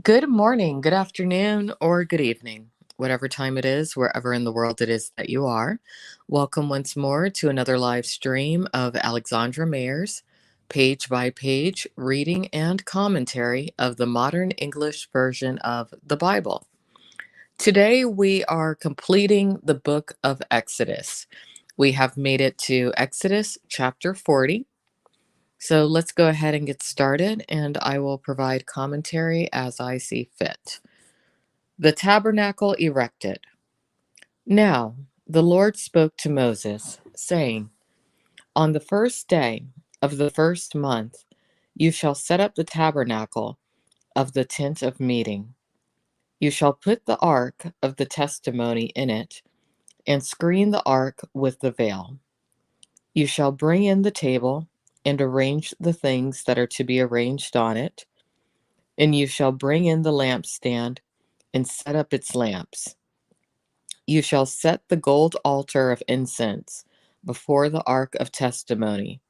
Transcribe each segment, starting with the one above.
Good morning, good afternoon, or good evening, whatever time it is, wherever in the world it is that you are. Welcome once more to another live stream of Alexandra Mayer's page by page reading and commentary of the modern English version of the Bible. Today we are completing the book of Exodus. We have made it to Exodus chapter 40. So let's go ahead and get started, and I will provide commentary as I see fit. The tabernacle erected. Now the Lord spoke to Moses, saying, On the first day of the first month, you shall set up the tabernacle of the tent of meeting. You shall put the ark of the testimony in it, and screen the ark with the veil. You shall bring in the table, and arrange the things that are to be arranged on it. And you shall bring in the lampstand, and set up its lamps. You shall set the gold altar of incense before the ark of testimony,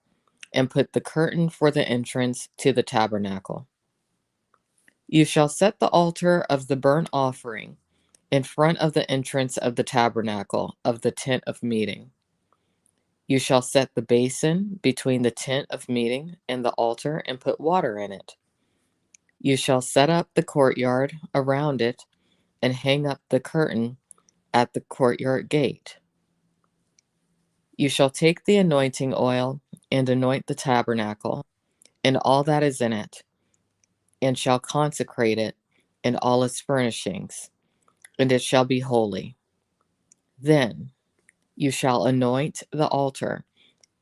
and put the curtain for the entrance to the tabernacle. You shall set the altar of the burnt offering in front of the entrance of the tabernacle of the tent of meeting. You shall set the basin between the tent of meeting and the altar, and put water in it. You shall set up the courtyard around it, and hang up the curtain at the courtyard gate. You shall take the anointing oil, and anoint the tabernacle, and all that is in it, and shall consecrate it and all its furnishings, and it shall be holy. Then you shall anoint the altar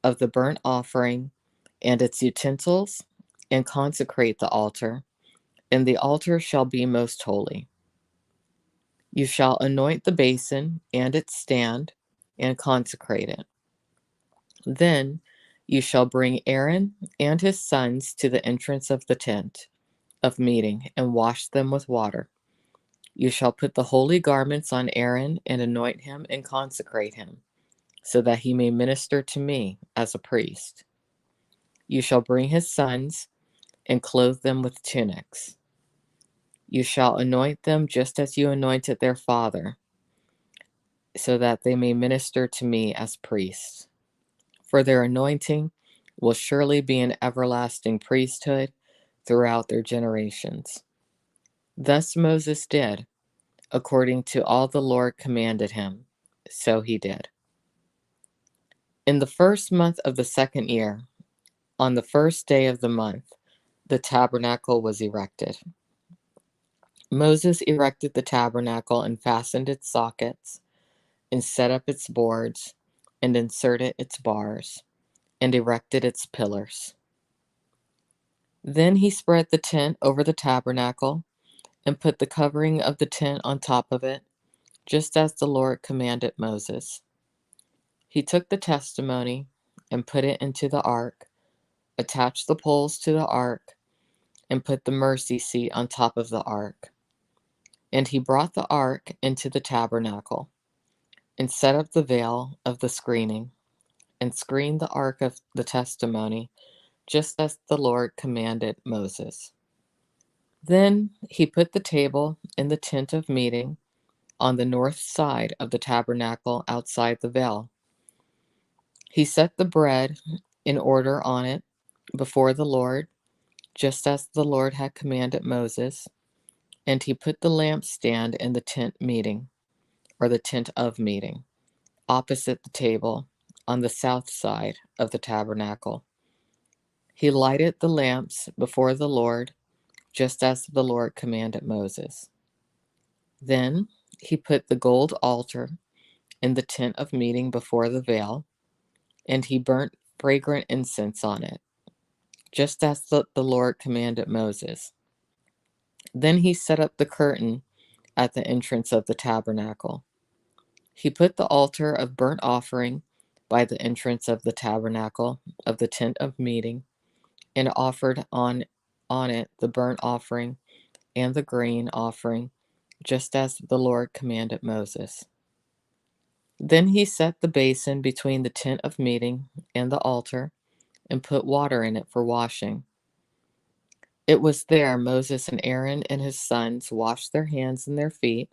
of the burnt offering and its utensils, and consecrate the altar, and the altar shall be most holy. You shall anoint the basin and its stand, and consecrate it. Then you shall bring Aaron and his sons to the entrance of the tent of meeting, and wash them with water. You shall put the holy garments on Aaron, and anoint him and consecrate him, so that he may minister to me as a priest. You shall bring his sons and clothe them with tunics. You shall anoint them just as you anointed their father, so that they may minister to me as priests. For their anointing will surely be an everlasting priesthood throughout their generations. Thus Moses did, according to all the Lord commanded him, so he did. In the first month of the second year, on the first day of the month, the tabernacle was erected. Moses erected the tabernacle, and fastened its sockets, and set up its boards, and inserted its bars, and erected its pillars. Then he spread the tent over the tabernacle, and put the covering of the tent on top of it, just as the Lord commanded Moses. He took the testimony and put it into the ark, attached the poles to the ark, and put the mercy seat on top of the ark. And he brought the ark into the tabernacle, and set up the veil of the screening, and screened the ark of the testimony, just as the Lord commanded Moses. Then he put the table in the tent of meeting on the north side of the tabernacle outside the veil. He set the bread in order on it before the Lord, just as the Lord had commanded Moses, and he put the lampstand in the tent meeting, or the tent of meeting, opposite the table on the south side of the tabernacle. He lighted the lamps before the Lord, just as the Lord commanded Moses. Then he put the gold altar in the tent of meeting before the veil, and he burnt fragrant incense on it, just as the Lord commanded Moses. Then he set up the curtain at the entrance of the tabernacle. He put the altar of burnt offering by the entrance of the tabernacle of the tent of meeting, and offered on it the burnt offering and the grain offering, just as the Lord commanded Moses. Then he set the basin between the tent of meeting and the altar, and put water in it for washing. It was there Moses and Aaron and his sons washed their hands and their feet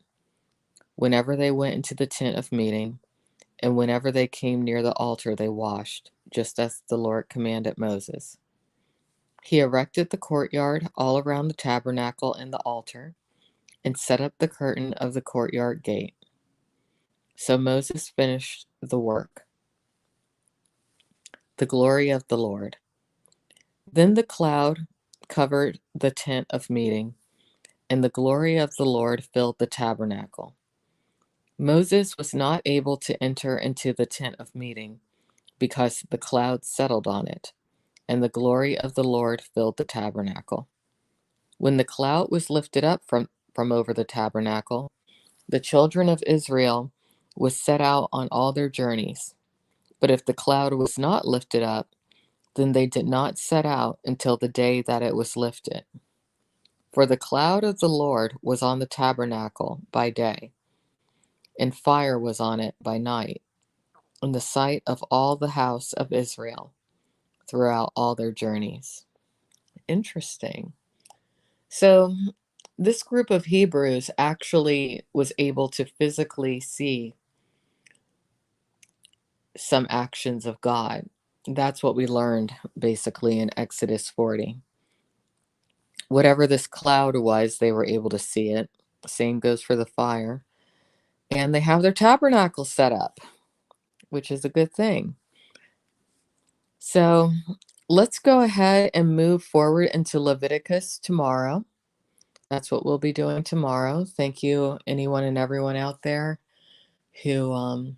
whenever they went into the tent of meeting, and whenever they came near the altar, they washed, just as the Lord commanded Moses. He erected the courtyard all around the tabernacle and the altar, and set up the curtain of the courtyard gate. So Moses finished the work. The glory of the Lord. Then the cloud covered the tent of meeting, and the glory of the Lord filled the tabernacle. Moses was not able to enter into the tent of meeting because the cloud settled on it, and the glory of the Lord filled the tabernacle. When the cloud was lifted up from over the tabernacle, the children of Israel was set out on all their journeys. But if the cloud was not lifted up, then they did not set out until the day that it was lifted. For the cloud of the Lord was on the tabernacle by day, and fire was on it by night, in the sight of all the house of Israel throughout all their journeys. Interesting. So, this group of Hebrews actually was able to physically see some actions of God. That's what we learned basically in Exodus 40. Whatever this cloud was, they were able to see it. Same goes for the fire. And they have their tabernacle set up, which is a good thing. So let's go ahead and move forward into Leviticus tomorrow. That's what we'll be doing tomorrow. Thank you, anyone and everyone out there who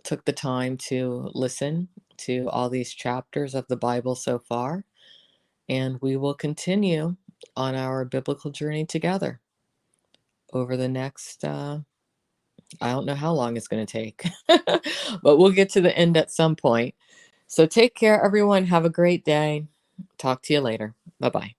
took the time to listen to all these chapters of the Bible so far. And we will continue on our biblical journey together over the next, I don't know how long it's going to take, but we'll get to the end at some point. So take care, everyone. Have a great day. Talk to you later. Bye-bye.